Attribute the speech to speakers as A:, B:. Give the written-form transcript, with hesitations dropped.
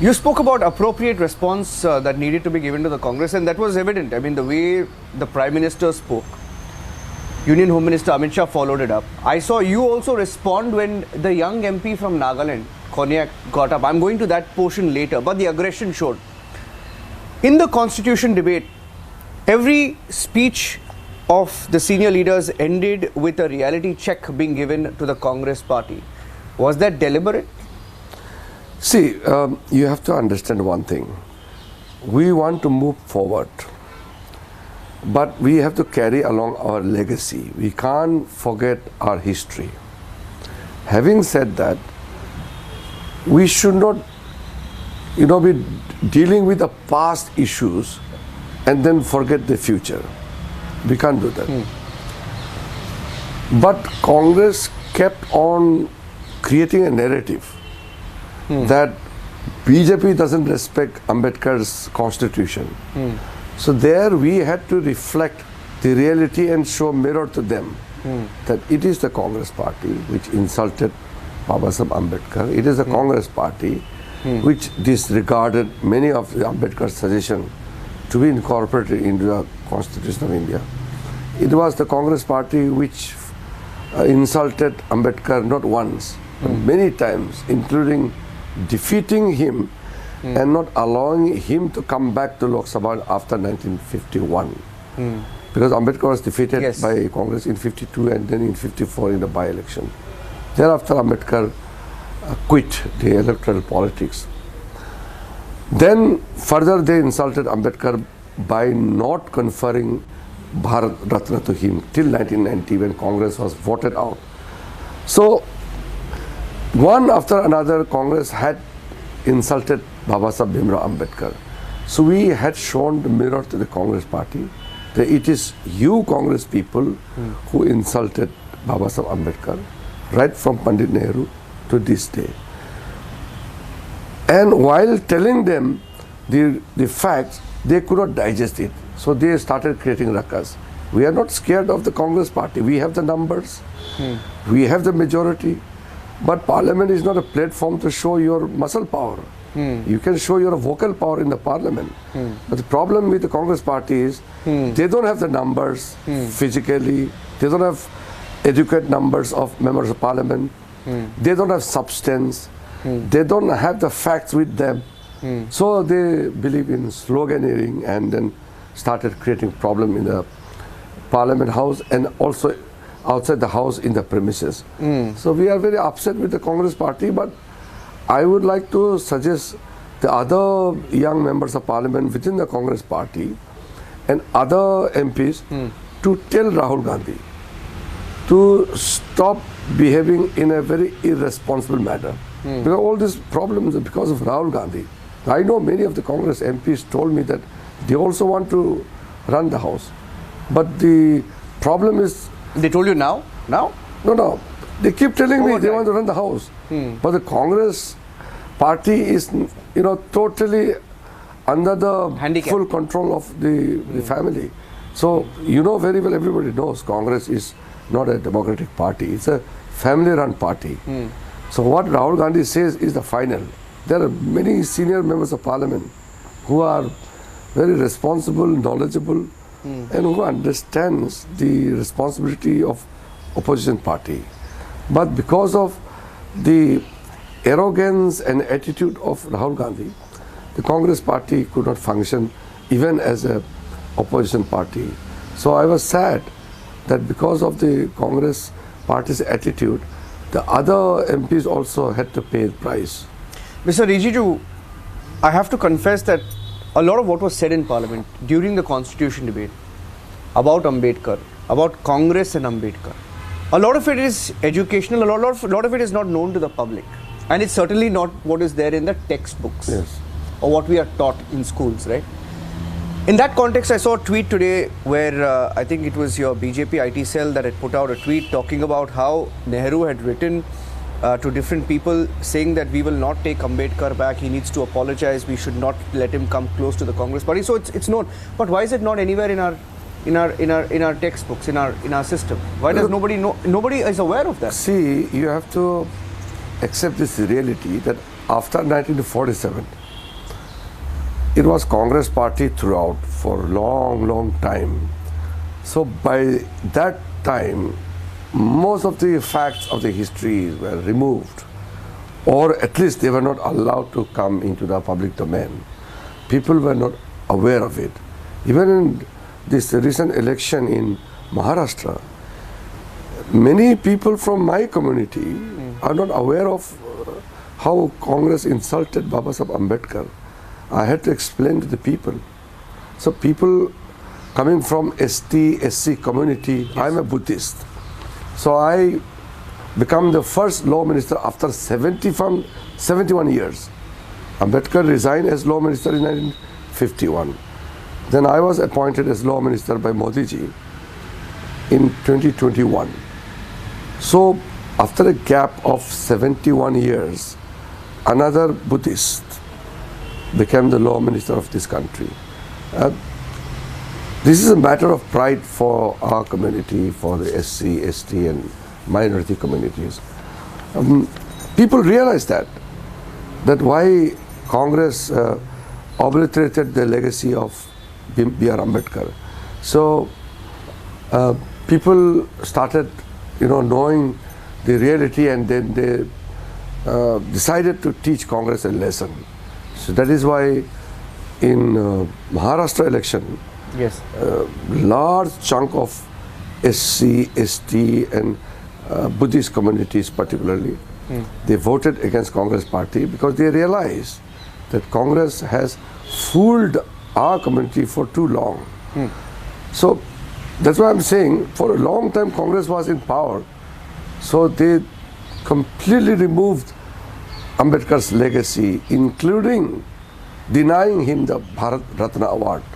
A: You spoke about appropriate response that needed to be given to the Congress, and that was evident. I mean, the way the Prime Minister spoke, Union Home Minister Amit Shah followed it up. I saw you also respond when the young MP from Nagaland, Konyak, got up. I'm going to that portion later, but the aggression showed. In the constitution debate, every speech of the senior leaders ended with a reality check being given to the Congress party. Was that deliberate?
B: See, you have to understand one thing. We want to move forward, but we have to carry along our legacy. We can't forget our history. Having said that, we should not, be dealing with the past issues and then forget the future. We can't do that. But Congress kept on creating a narrative that BJP doesn't respect Ambedkar's constitution. So there we had to reflect the reality and show mirror to them that it is the Congress party which insulted Babasaheb Ambedkar. It is the Congress party which disregarded many of the Ambedkar's suggestions to be incorporated into the Constitution of India. It was the Congress party which insulted Ambedkar not once, but many times, including defeating him and not allowing him to come back to Lok Sabha after 1951. Because Ambedkar was defeated by Congress in 52 and then in 54 in the by-election. Thereafter Ambedkar quit the electoral politics. Then further they insulted Ambedkar by not conferring Bharat Ratna to him till 1990 when Congress was voted out. So one after another, Congress had insulted Babasaheb Ambedkar. So we had shown the mirror to the Congress party that it is you Congress people who insulted Babasaheb Ambedkar right from Pandit Nehru to this day. And while telling them the facts, they could not digest it. So they started creating ruckus. We are not scared of the Congress party. We have the numbers. We have the majority. But Parliament is not a platform to show your muscle power. You can show your vocal power in the Parliament. But the problem with the Congress party is they don't have the numbers physically. They don't have adequate numbers of members of Parliament. They don't have substance. They don't have the facts with them. So they believe in sloganeering and then started creating problem in the Parliament House and also outside the house in the premises. So we are very upset with the Congress party, but I would like to suggest the other young members of Parliament within the Congress party and other MPs to tell Rahul Gandhi to stop behaving in a very irresponsible manner. Because all these problems are because of Rahul Gandhi. I know many of the Congress MPs told me that they also want to run the house. But the problem is...
A: They told you now? Now?
B: No. They keep telling me they want to run the house. But the Congress party is, totally under the
A: handicap.
B: Full control of the family. So, very well, everybody knows Congress is not a democratic party. It's a family-run party. So what Rahul Gandhi says is the final. There are many senior members of Parliament who are very responsible, knowledgeable, and who understands the responsibility of opposition party. But because of the arrogance and attitude of Rahul Gandhi, the Congress party could not function even as a opposition party. So I was sad that because of the Congress party's attitude, the other MPs also had to pay the price.
A: Mr. Rijiju, I have to confess that a lot of what was said in Parliament during the Constitution debate about Ambedkar, about Congress and Ambedkar, a lot of it is educational, a lot of it is not known to the public. And it's certainly not what is there in the textbooks or what we are taught in schools, right? In that context, I saw a tweet today where I think it was your BJP IT cell that had put out a tweet talking about how Nehru had written to different people saying that we will not take Ambedkar back, he needs to apologize, we should not let him come close to the Congress party. So it's known. But why is it not anywhere in our textbooks, in our system? Why does nobody know? Nobody is aware of that.
B: See, you have to accept this reality that after 1947, it was Congress party throughout for a long time. So by that time, most of the facts of the history were removed, or at least they were not allowed to come into the public domain. People were not aware of it. Even in this recent election in Maharashtra, many people from my community are not aware of how Congress insulted Babasaheb Ambedkar. I had to explain to the people. So people coming from ST, SC community, yes. I'm a Buddhist. So I become the first law minister after 71 years. Ambedkar resigned as law minister in 1951. Then I was appointed as law minister by Modi ji in 2021. So after a gap of 71 years, another Buddhist became the law minister of this country. This is a matter of pride for our community, for the SC, ST and minority communities. People realize that why Congress obliterated the legacy of B.R. Ambedkar. So people started, knowing the reality, and then they decided to teach Congress a lesson. So that is why in Maharashtra election,
A: yes,
B: large chunk of SC, ST and Buddhist communities particularly, they voted against Congress party because they realized that Congress has fooled our community for too long. So that's why I'm saying for a long time Congress was in power. So they completely removed Ambedkar's legacy, including denying him the Bharat Ratna award.